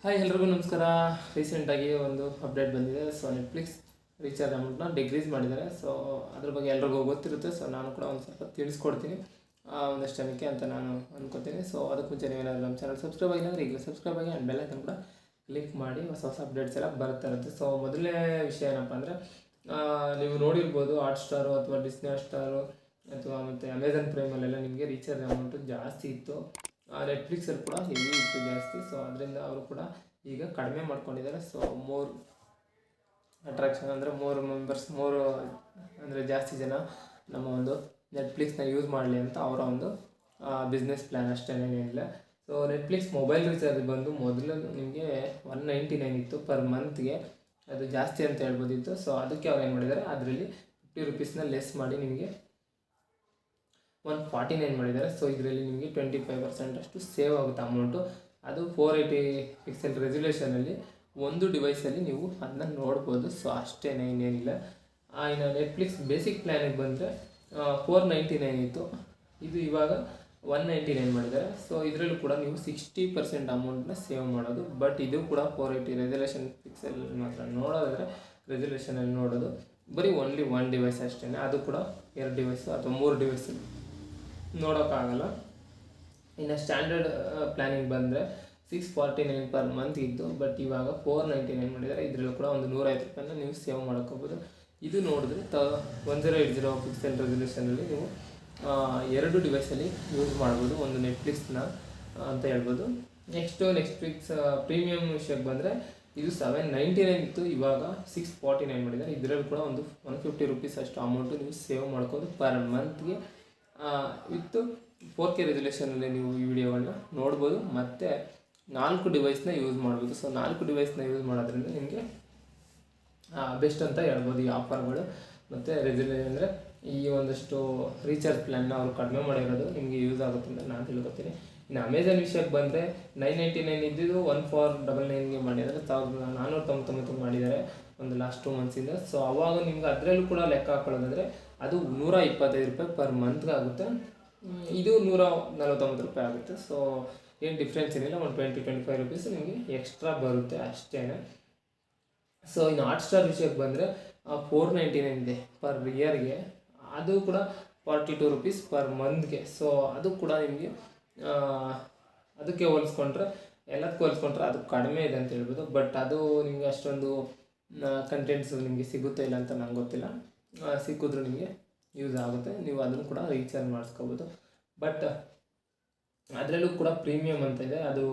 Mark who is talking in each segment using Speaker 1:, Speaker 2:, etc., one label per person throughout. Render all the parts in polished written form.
Speaker 1: Hi ಎಲ್ರಿಗೂ ನಮಸ್ಕಾರ. ರೀಸೆಂಟಾಗಿ ಒಂದು ಅಪ್ಡೇಟ್ ಬಂದಿದೆ. ಸೊ ನೆಟ್ಫ್ಲಿಕ್ಸ್ ರೀಚಾರ್ಜ್ ಅಮೌಂಟ್ನ ಡಿಕ್ರೀಸ್ ಮಾಡಿದ್ದಾರೆ. ಸೊ ಅದ್ರ ಬಗ್ಗೆ ಎಲ್ರಿಗೂ ಗೊತ್ತಿರುತ್ತೆ. ಸೊ ನಾನು ಕೂಡ ಒಂದು ಸ್ವಲ್ಪ ತಿಳಿಸ್ಕೊಡ್ತೀನಿ ಒಂದಷ್ಟು ಜನಕ್ಕೆ ಅಂತ ನಾನು ಅಂದ್ಕೊತೀನಿ. ಸೊ ಅದಕ್ಕೆ ಮುಂಚೆ ನೀವೇನಾದರೂ ನಮ್ಮ ಚಾನಲ್ ಸಬ್ಸ್ಕ್ರೈಬ್ ಆಗಿಲ್ಲ ಅಂದರೆ ಈಗ ಸಬ್ಸ್ಕ್ರೈಬ್ ಆಗಿ ಆ್ಯಂಡ್ ಬೆಲ್ ಐಕನ್ ಕೂಡ ಕ್ಲಿಕ್ ಮಾಡಿ ಹೊಸ ಅಪ್ಡೇಟ್ಸ್ ಎಲ್ಲ ಬರ್ತಾ ಇರುತ್ತೆ. ಸೊ ಮೊದಲನೇ ವಿಷಯ ಏನಪ್ಪ ಅಂದರೆ ನೀವು ನೋಡಿರ್ಬೋದು ಹಾಟ್ಸ್ಟಾರು ಅಥವಾ ಡಿಸ್ನಿ ಹಾಟ್ಸ್ಟಾರು ಅಥವಾ ಮತ್ತು ಅಮೆಝಾನ್ ಪ್ರೈಮಲ್ಲೆಲ್ಲ ನಿಮಗೆ ರೀಚಾರ್ಜ್ ಅಮೌಂಟು ಜಾಸ್ತಿ ಇತ್ತು. ನೆಟ್ಫ್ಲಿಕ್ಸಲ್ಲಿ ಕೂಡ ಹೆವಿ ಇತ್ತು ಜಾಸ್ತಿ. ಸೊ ಅದರಿಂದ ಅವರು ಕೂಡ ಈಗ ಕಡಿಮೆ ಮಾಡ್ಕೊಂಡಿದ್ದಾರೆ. ಸೊ ಮೋರ್ ಅಟ್ರಾಕ್ಷನ್ ಅಂದರೆ ಮೂರು ಅಂದರೆ ಜಾಸ್ತಿ ಜನ ನಮ್ಮ ಒಂದು ನೆಟ್ಫ್ಲಿಕ್ಸ್ನ ಯೂಸ್ ಮಾಡಲಿ ಅಂತ ಅವರ ಒಂದು ಬಿಸ್ನೆಸ್ ಪ್ಲ್ಯಾನ್ ಅಷ್ಟೇನೇನಿಲ್ಲ. ಸೊ ನೆಟ್ಫ್ಲಿಕ್ಸ್ ಮೊಬೈಲ್ ರೀಚಾರ್ಜ್ ಬಂದು ಮೊದಲು ನಿಮಗೆ 199 ಇತ್ತು ಪರ್ ಮಂತ್ಗೆ, ಅದು ಜಾಸ್ತಿ ಅಂತ ಹೇಳ್ಬೋದಿತ್ತು. ಸೊ ಅದಕ್ಕೆ ಅವ್ರು ಏನು ಮಾಡಿದ್ದಾರೆ, ಅದರಲ್ಲಿ 50 ರೂಪೀಸ್ನ ಲೆಸ್ ಮಾಡಿ ನಿಮಗೆ 149 ಮಾಡಿದ್ದಾರೆ. ಸೊ ಇದರಲ್ಲಿ ನಿಮಗೆ 25% ಅಷ್ಟು ಸೇವ್ ಆಗುತ್ತೆ ಅಮೌಂಟು. ಅದು 480 ಪಿಕ್ಸೆಲ್ ರೆಸಲ್ಯೂಷನಲ್ಲಿ ಒಂದು ಡಿವೈಸಲ್ಲಿ ನೀವು ಅದನ್ನ ನೋಡ್ಬೋದು. ಸೊ ಅಷ್ಟೇ, ಇನ್ನೇನಿಲ್ಲ. ಇನ್ನು ನೆಟ್ಫ್ಲಿಕ್ಸ್ ಬೇಸಿಕ್ ಪ್ಲ್ಯಾನಿಗೆ ಬಂದರೆ 499 ಇತ್ತು, ಇದು ಇವಾಗ 199 ಮಾಡಿದ್ದಾರೆ. ಸೊ ಇದರಲ್ಲೂ ಕೂಡ ನೀವು 60% ಅಮೌಂಟನ್ನ ಸೇವ್ ಮಾಡೋದು. ಬಟ್ ಇದು ಕೂಡ 480 ರೆಸಲ್ಯೂಷನ್ ಪಿಕ್ಸೆಲ್ ಮಾತ್ರ ನೋಡೋದಾದರೆ ರೆಸಲ್ಯೂಷನಲ್ಲಿ ನೋಡೋದು ಬರೀ ಓನ್ಲಿ 1 ಡಿವೈಸ್ ಅಷ್ಟೇ. ಅದು ಕೂಡ 2 ಡಿವೈಸು ಅಥವಾ 3 ಡಿವೈಸು ನೋಡೋಕ್ಕಾಗಲ್ಲ. ಇನ್ನು ಸ್ಟ್ಯಾಂಡರ್ಡ್ ಪ್ಲ್ಯಾನಿಂಗ್ ಬಂದರೆ 649 ಪರ್ ಮಂತ್ ಇತ್ತು, ಬಟ್ ಇವಾಗ 499 ಮಾಡಿದ್ದಾರೆ. ಇದರಲ್ಲೂ ಕೂಡ ಒಂದು 150 ರೂಪಾಯಿನ ನೀವು ಸೇವ್ ಮಾಡ್ಕೋಬೋದು. ಇದು ನೋಡಿದ್ರೆ 1080 ಪಿಕ್ಸೆಲ್ ರೆಸಲ್ಯೂಷನಲ್ಲಿ ನೀವು 2 ಡಿವೈಸಲ್ಲಿ ಯೂಸ್ ಮಾಡ್ಬೋದು, ಒಂದು ನೆಟ್ಫ್ಲಿಕ್ಸ್ನ ಅಂತ ಹೇಳ್ಬೋದು. ನೆಟ್ಫ್ಲಿಕ್ಸ್ ಪ್ರೀಮಿಯಮ್ ವಿಷಯಕ್ಕೆ ಬಂದರೆ ಇದು 799 ಇತ್ತು, ಇವಾಗ 649 ಮಾಡಿದ್ದಾರೆ. ಇದರಲ್ಲಿ ಕೂಡ ಒಂದು 150 ರೂಪೀಸ್ ಅಷ್ಟು ಅಮೌಂಟು ನೀವು ಸೇವ್ ಮಾಡ್ಬೋದು ಪರ್ ಮಂತ್ಗೆ. ವಿತ್ತು 4K ರೆಸಲ್ಯೂಷನಲ್ಲಿ ನೀವು ಈ ವಿಡಿಯೋಗಳನ್ನ ನೋಡ್ಬೋದು. ಮತ್ತು 4 ಡಿವೈಸ್ನ ಯೂಸ್ ಮಾಡ್ಬೋದು. ಸೊ 4 ಡಿವೈಸ್ನ ಯೂಸ್ ಮಾಡೋದ್ರಿಂದ ನಿಮಗೆ ಬೆಸ್ಟ್ ಅಂತ ಹೇಳ್ಬೋದು ಈ ಆಫರ್ಗಳು. ಮತ್ತು ಅಂದರೆ ಈ ಒಂದಷ್ಟು ರೀಚಾರ್ಜ್ ಪ್ಲ್ಯಾನ್ನ ಅವರು ಕಡಿಮೆ ಮಾಡಿರೋದು ನಿಮಗೆ ಯೂಸ್ ಆಗುತ್ತೆ ಅಂತ ನಾನು ತಿಳ್ಕೊತೀನಿ. ಇನ್ನು ಅಮೆಝಾನ್ ವಿಷಯಕ್ಕೆ ಬಂದರೆ 999 ಇದ್ದಿದ್ದು 1499ಗೆ ಮಾಡಿದ್ದಾರೆ, 1499 ಮಾಡಿದ್ದಾರೆ ಒಂದು ಲಾಸ್ಟ್ 2 ಮಂತ್ಸಿಂದ. ಸೊ ಅವಾಗ ನಿಮ್ಗೆ ಅದರಲ್ಲೂ ಕೂಡ ಲೆಕ್ಕ ಹಾಕೊಳ್ಳೋದಾದರೆ ಅದು 125 ರೂಪಾಯಿ ಪರ್ ಮಂತ್ಗೆ ಆಗುತ್ತೆ, ಇದು 149 ರೂಪಾಯಿ ಆಗುತ್ತೆ. ಸೊ ಏನು ಡಿಫ್ರೆನ್ಸ್ ಏನಿಲ್ಲ, ಒಂದು 25 ರೂಪೀಸ್ ನಿಮಗೆ ಎಕ್ಸ್ಟ್ರಾ ಬರುತ್ತೆ ಅಷ್ಟೇ. ಸೊ ಇನ್ನು ಹಾಟ್ಸ್ಟಾರ್ ವಿಷಯಕ್ಕೆ ಬಂದರೆ 499 ಇದೆ ಪರ್ ಇಯರ್ಗೆ, ಅದು ಕೂಡ 42 ರೂಪೀಸ್ ಪರ್ ಮಂತ್ಗೆ. ಸೊ ಅದು ಕೂಡ ನಿಮಗೆ ಅದಕ್ಕೆ ಹೋಲಿಸ್ಕೊಂಡ್ರೆ ಎಲ್ಲದಕ್ಕೂ ಹೋಲಿಸ್ಕೊಂಡ್ರೆ ಅದು ಕಡಿಮೆ ಇದೆ ಅಂತ ಹೇಳ್ಬೋದು. ಬಟ್ ಅದು ನಿಮಗೆ ಅಷ್ಟೊಂದು ಕಂಟೆಂಟ್ಸ್ ನಿಮಗೆ ಸಿಗುತ್ತೋ ಇಲ್ಲ ಅಂತ ನಂಗೆ ಗೊತ್ತಿಲ್ಲ, ಸಿಕ್ಕಿದ್ರೂ ನಿಮಗೆ ಯೂಸ್ ಆಗುತ್ತೆ, ನೀವು ಅದನ್ನು ಕೂಡ ರೀಚಾರ್ಜ್ ಮಾಡಿಸ್ಕೋಬೋದು. ಬಟ್ ಅದರಲ್ಲೂ ಕೂಡ ಪ್ರೀಮಿಯಮ್ ಅಂತ ಇದೆ, ಅದು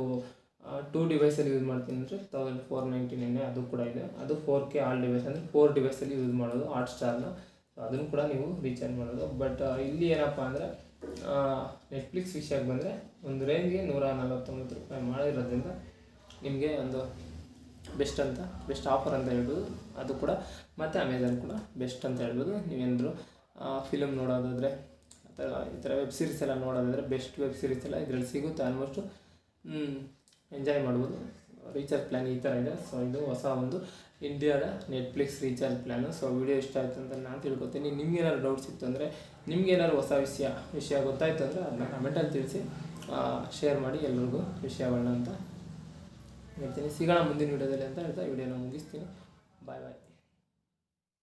Speaker 1: 2 ಡಿವೈಸಲ್ಲಿ ಯೂಸ್ ಮಾಡ್ತೀನಿ ಅಂದರೆ 1499 ಅದು ಕೂಡ ಇದೆ. ಅದು 4K ಆಲ್ ಡಿವೈಸ್ ಅಂದರೆ 4 ಡಿವೈಸಲ್ಲಿ ಯೂಸ್ ಮಾಡೋದು ಹಾಟ್ಸ್ಟಾರ್ನ, ಅದನ್ನು ಕೂಡ ನೀವು ರೀಚಾರ್ಜ್ ಮಾಡೋದು. ಬಟ್ ಇಲ್ಲಿ ಏನಪ್ಪ ಅಂದರೆ ನೆಟ್ಫ್ಲಿಕ್ಸ್ ವಿಷಯಕ್ಕೆ ಬಂದರೆ ಒಂದು ರೇಂಜ್ಗೆ 149 ರೂಪಾಯಿ ಮಾಡಿರೋದ್ರಿಂದ ನಿಮಗೆ ಒಂದು ಬೆಸ್ಟ್ ಆಫರ್ ಅಂತ ಹೇಳ್ಬೋದು ಅದು ಕೂಡ. ಮತ್ತು ಅಮೆಝಾನ್ ಕೂಡ ಬೆಸ್ಟ್ ಅಂತ ಹೇಳ್ಬೋದು. ನೀವೇನಾದರೂ ಫಿಲಮ್ ನೋಡೋದಾದರೆ ಅಥವಾ ಈ ಥರ ವೆಬ್ ಸೀರೀಸ್ ಎಲ್ಲ ನೋಡೋದಾದರೆ ಬೆಸ್ಟ್ ವೆಬ್ ಸೀರೀಸ್ ಎಲ್ಲ ಇದರಲ್ಲಿ ಸಿಗುತ್ತೆ, ಆಲ್ಮೋಸ್ಟು ಎಂಜಾಯ್ ಮಾಡ್ಬೋದು. ರೀಚಾರ್ಜ್ ಪ್ಲ್ಯಾನ್ ಈ ಥರ ಇದೆ. ಸೊ ಇದು ಹೊಸ ಒಂದು ಇಂಡಿಯಾದ Netflix recharge plan. So video ಇಷ್ಟ ಆಯಿತು ಅಂತ ನಾನು ತಿಳ್ಕೊತೀನಿ. ನಿಮ್ಗೇನಾದ್ರು ಡೌಟ್ಸ್ ಇತ್ತು ಅಂದರೆ, ನಿಮ್ಗೇನಾದ್ರು ಹೊಸ ವಿಷಯ ಗೊತ್ತಾಯಿತು ಅಂದರೆ ಅದನ್ನ ಕಮೆಂಟಲ್ಲಿ ತಿಳಿಸಿ, ಶೇರ್ ಮಾಡಿ ಎಲ್ರಿಗೂ ವಿಷಯಗಳನ್ನ ಅಂತ ಹೇಳ್ತೀನಿ. ಸಿಗೋಣ ಮುಂದಿನ ವಿಡಿಯೋದಲ್ಲಿ ಅಂತ ಹೇಳ್ತಾ ವಿಡಿಯೋನ ಮುಗಿಸ್ತೀನಿ. ಬಾಯ್ ಬಾಯ್.